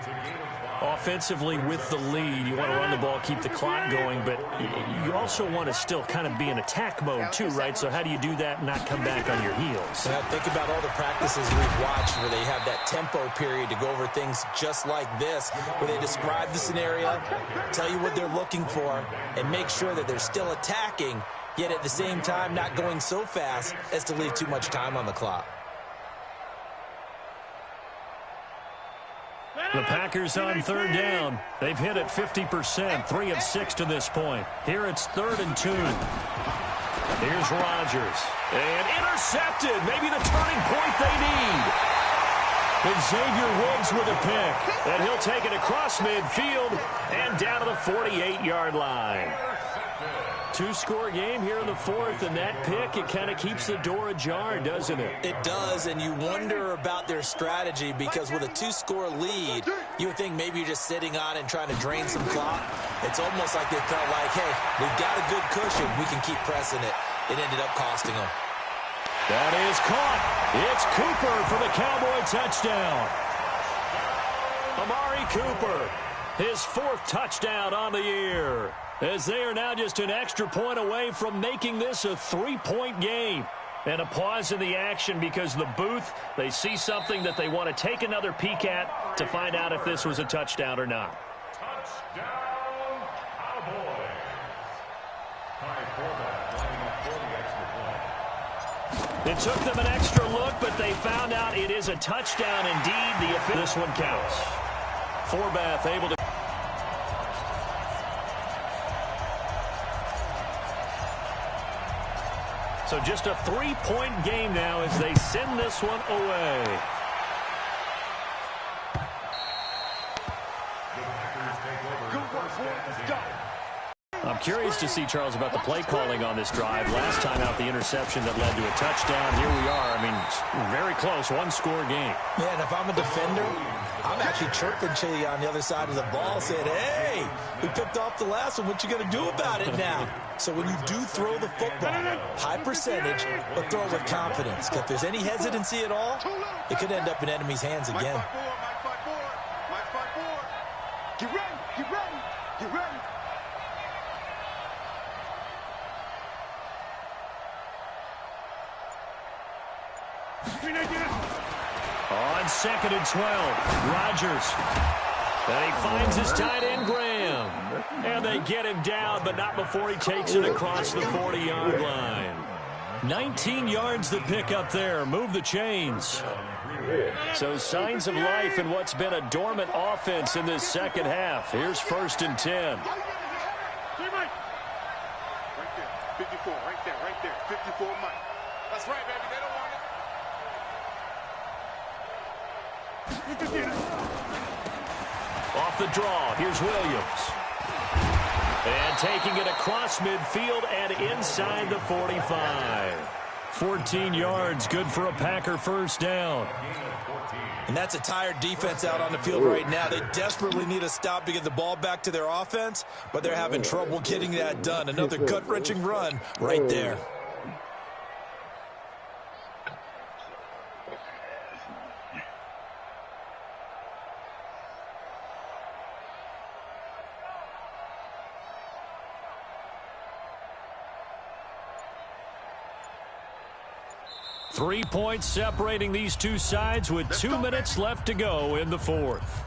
Offensively with the lead, you want to run the ball, keep the clock going, but you also want to still kind of be in attack mode too, right? So how do you do that and not come back on your heels? Now, think about all the practices we've watched where they have that tempo period to go over things just like this, where they describe the scenario, tell you what they're looking for, and make sure that they're still attacking, yet at the same time not going so fast as to leave too much time on the clock. The Packers on 3rd down. They've hit it 50%, 3 of 6 to this point. Here it's 3rd and 2. Here's Rodgers. And intercepted. Maybe the turning point they need. And Xavier Woods with a pick. And he'll take it across midfield and down to the 48-yard line. 2-score game here in the 4th, and that pick, it kind of keeps the door ajar, doesn't it? It does, and you wonder about their strategy because with a 2-score lead, you would think maybe you're just sitting on and trying to drain some clock. It's almost like they felt like, hey, we've got a good cushion. We can keep pressing it. It ended up costing them. That is caught. It's Cooper for the Cowboy touchdown. Amari Cooper, his 4th touchdown on the year, as they are now just an extra point away from making this a 3-point game. And a pause in the action because the booth, they see something that they want to take another peek at to find out if this was a touchdown or not. Touchdown, Cowboys. High fullback lining up for the extra point. It took them an extra look, but they found out it is a touchdown indeed. This one counts. Forbath able to... So just a 3-point game now as they send this one away. I'm curious to see, Charles, about the play calling on this drive. Last time out, the interception that led to a touchdown. Here we are. I mean, very close, 1-score game. Yeah, and if I'm a defender, I'm actually chirping Chili on the other side of the ball saying, hey, we picked off the last one. What you going to do about it now? So when you do throw the football, high percentage, but throw it with confidence. If there's any hesitancy at all, it could end up in enemy's hands again. Get ready, get ready, get ready. On 2nd and 12, Rodgers. And he finds his tight end, Graham. And they get him down, but not before he takes it across the 40-yard line. 19 yards to pick up there. Move the chains. So signs of life in what's been a dormant offense in this second half. Here's 1st and 10. Right there, 54, right there, 54 Mike. That's right, baby, they don't want it. Off the draw, here's Williams. And taking it across midfield and inside the 45. 14 yards, good for a Packer first down. And that's a tired defense out on the field right now. They desperately need a stop to get the ball back to their offense, but they're having trouble getting that done. Another gut-wrenching run right there. Three points separating these two sides with 2 minutes left to go in the fourth.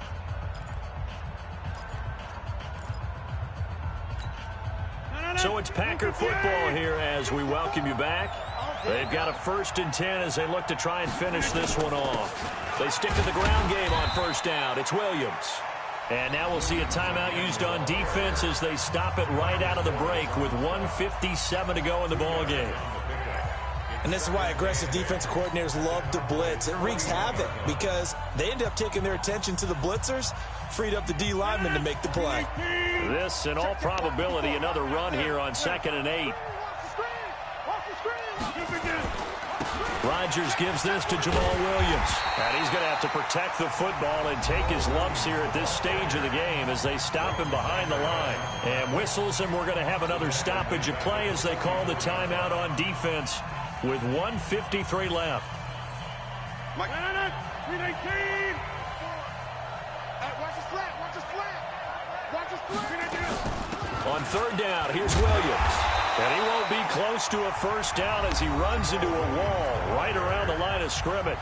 So it's Packer football here as we welcome you back. They've got a 1st and 10 as they look to try and finish this one off. They stick to the ground game on 1st down. It's Williams. And now we'll see a timeout used on defense as they stop it right out of the break with 1:57 to go in the ball game. And this is why aggressive defensive coordinators love to blitz. It wreaks havoc because they end up taking their attention to the blitzers, freed up the D lineman to make the play. This, in all probability, another run here on 2nd and 8. Rodgers gives this to Jamal Williams. And he's going to have to protect the football and take his lumps here at this stage of the game as they stop him behind the line. And whistles, and we're going to have another stoppage of play as they call the timeout on defense with 1:53 left. Mike. 319. Watch his flat. Watch his flat. Watch his flat. On 3rd down, here's Williams. And he won't be close to a 1st down as he runs into a wall right around the line of scrimmage.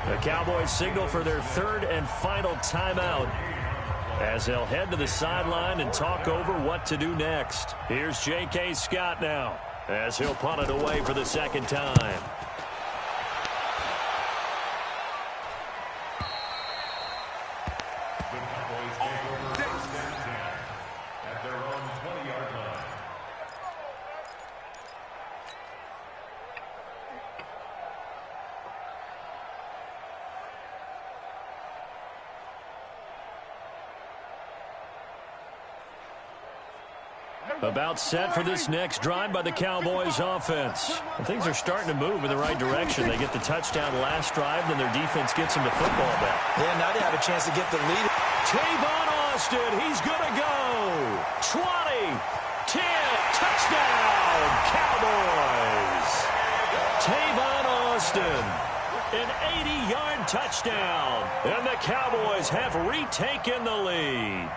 The Cowboys signal for their 3rd and final timeout as they'll head to the sideline and talk over what to do next. Here's J.K. Scott now as he'll punt it away for the 2nd time. About set for this next drive by the Cowboys offense. And things are starting to move in the right direction. They get the touchdown last drive, then their defense gets them the football back. Yeah, now they have a chance to get the lead. Tavon Austin, he's going to go. 20, 10, touchdown, Cowboys. Tavon Austin, an 80-yard touchdown. And the Cowboys have retaken the lead.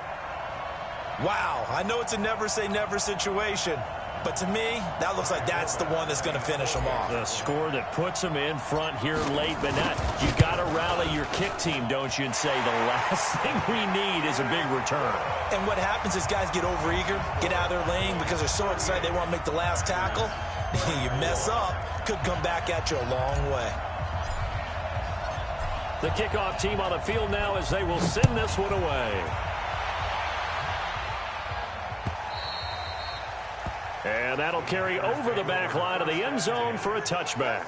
Wow, I know it's a never-say-never situation, but to me, that looks like that's the one that's going to finish them off. The score that puts them in front here late, but not. You got to rally your kick team, don't you, and say the last thing we need is a big return. And what happens is guys get overeager, get out of their lane because they're so excited they want to make the last tackle. You mess up, could come back at you a long way. The kickoff team on the field now as they will send this one away. And that'll carry over the back line of the end zone for a touchback.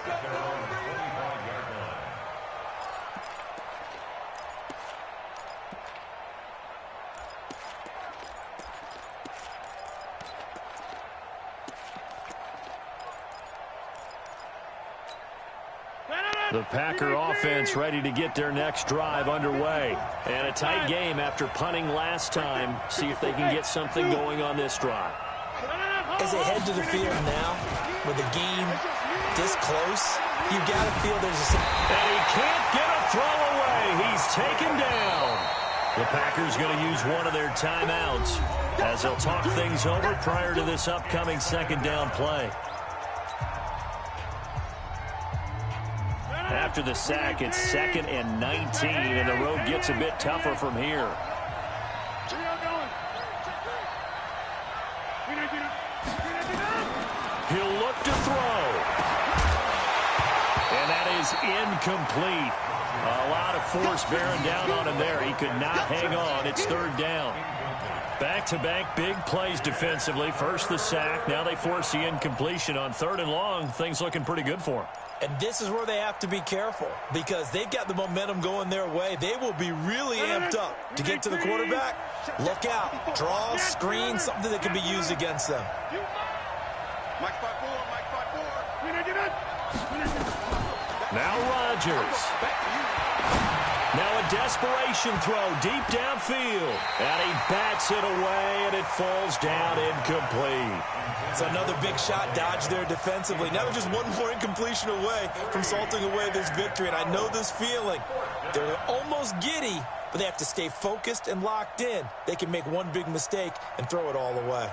The Packer offense ready to get their next drive underway. And a tight game after punting last time. See if they can get something going on this drive. As they head to the field now, with the game this close, you got to feel there's a... And he can't get a throw away. He's taken down. The Packers going to use one of their timeouts as they'll talk things over prior to this upcoming 2nd down play. After the sack, it's 2nd and 19, and the road gets a bit tougher from here. He'll look to throw. And that is incomplete. A lot of force bearing down on him there. He could not hang on. It's 3rd down. Back-to-back big plays defensively. First the sack. Now they force the incompletion on 3rd and long. Things looking pretty good for him. And this is where they have to be careful because they've got the momentum going their way. They will be really amped up to get to the quarterback. Look out. Draw, screen, something that can be used against them. Now Rodgers. Now a desperation throw deep downfield. And he bats it away, and it falls down incomplete. It's another big shot dodge there defensively. Now they're just one more incompletion away from salting away this victory. And I know this feeling. They're almost giddy, but they have to stay focused and locked in. They can make one big mistake and throw it all away.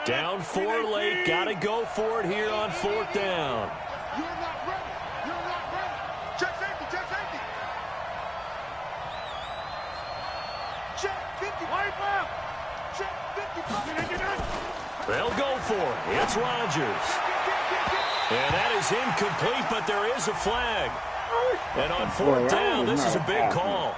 Down 4 late. Got to go for it here on 4th down. You're not ready. You're not ready. Check safety. Check safety. Check 50. Wipe up. Check 50. They'll go for it. It's Rodgers. And that is incomplete, but there is a flag. And on 4th down, this is a big call.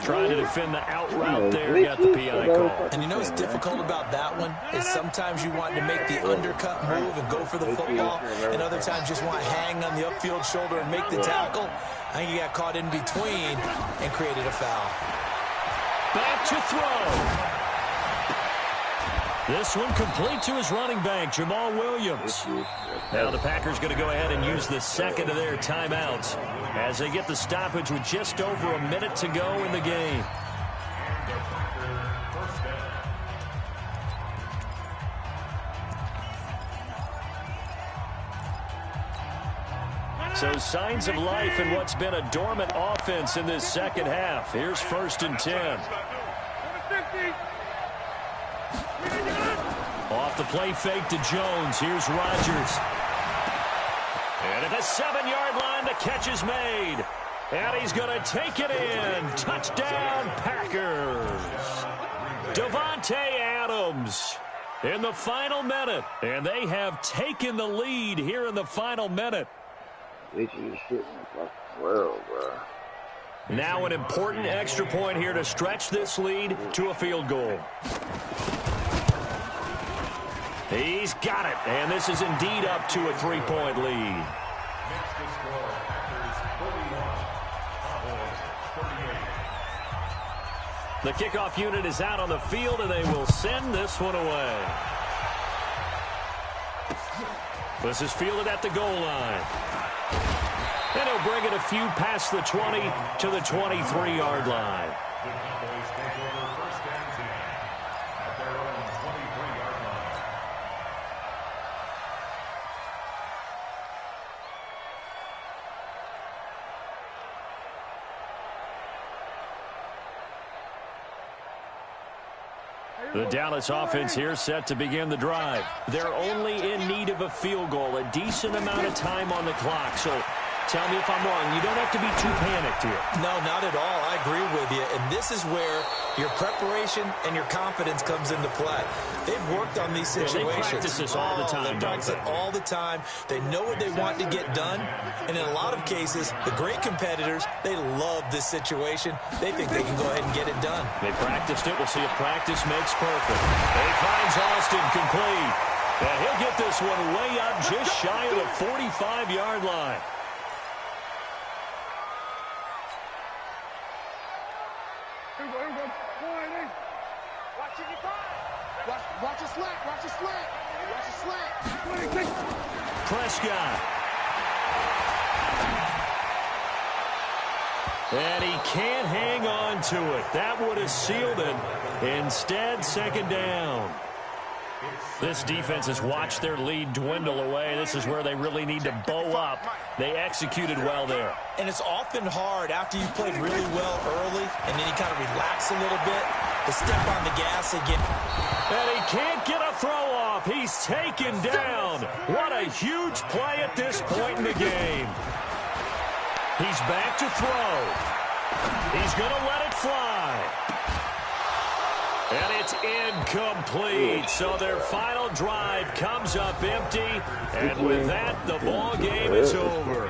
Trying to defend the out route there, got the PI call. And you know what's difficult about that one is sometimes you want to make the undercut move and go for the football, and other times just want to hang on the upfield shoulder and make the tackle. I think he got caught in between and created a foul. Back to throw. This one complete to his running back, Jamal Williams. Now the Packers going to go ahead and use the 2nd of their timeouts as they get the stoppage with just over a minute to go in the game. So signs of life in what's been a dormant offense in this 2nd half. Here's 1st and 10. Off the play fake to Jones. Here's Rodgers. And at the 7-yard line, the catch is made. And he's going to take it in. Touchdown, Packers. Davante Adams in the final minute. And they have taken the lead here in the final minute. Now an important extra point here to stretch this lead to a field goal. He's got it, and this is indeed up to a 3-point lead. Next to score, Packers 41, Cowboys 38. The kickoff unit is out on the field, and they will send this one away. This is fielded at the goal line. And he'll bring it a few past the 20 to the 23-yard line. The Cowboys take over 1st and 10 at their own 23-yard line. The Dallas offense here set to begin the drive. They're only in need of a field goal, a decent amount of time on the clock. So tell me if I'm wrong. You don't have to be too panicked here. No, not at all. I agree with you. And this is where your preparation and your confidence comes into play. They've worked on these situations. They practice this all the time. They practice it all the time. They know what they want to get done. And in a lot of cases, the great competitors, they love this situation. They think they can go ahead and get it done. They practiced it. We'll see if practice makes perfect. He finds Austin complete. And he'll get this one way up just shy of the 45-yard line. Watch the slant. Watch the slant. Watch the slant. Prescott. And he can't hang on to it. That would have sealed it. Instead, 2nd down. This defense has watched their lead dwindle away. This is where they really need to bow up. They executed well there. And it's often hard after you've played really well early and then you kind of relax a little bit to step on the gas again. And he can't get a throw-off. He's taken down. What a huge play at this point in the game. He's back to throw. He's going to let it fly. And it's incomplete. So their final drive comes up empty. And with that, the ball game is over.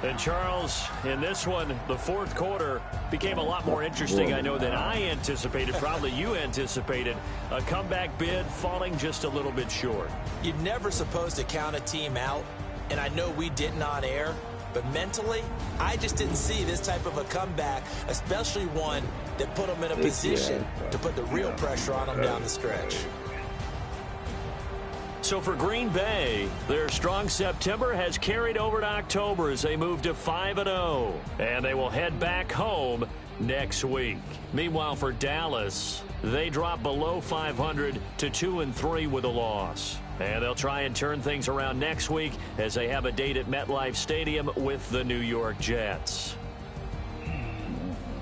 And Charles, in this one, the fourth quarter became a lot more interesting, I know, than I anticipated. Probably you anticipated. A comeback bid falling just a little bit short. You're never supposed to count a team out, and I know we didn't on air, but mentally, I just didn't see this type of a comeback, especially one that put them in a position to put the real pressure on them down the stretch. So for Green Bay, their strong September has carried over to October as they move to 5-0. And they will head back home next week. Meanwhile, for Dallas, they drop below 500 to 2-3 with a loss. And they'll try and turn things around next week as they have a date at MetLife Stadium with the New York Jets.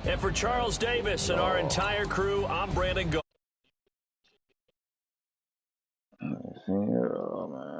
And for Charles Davis and our entire crew, I'm Brandon Gold. Oh, man.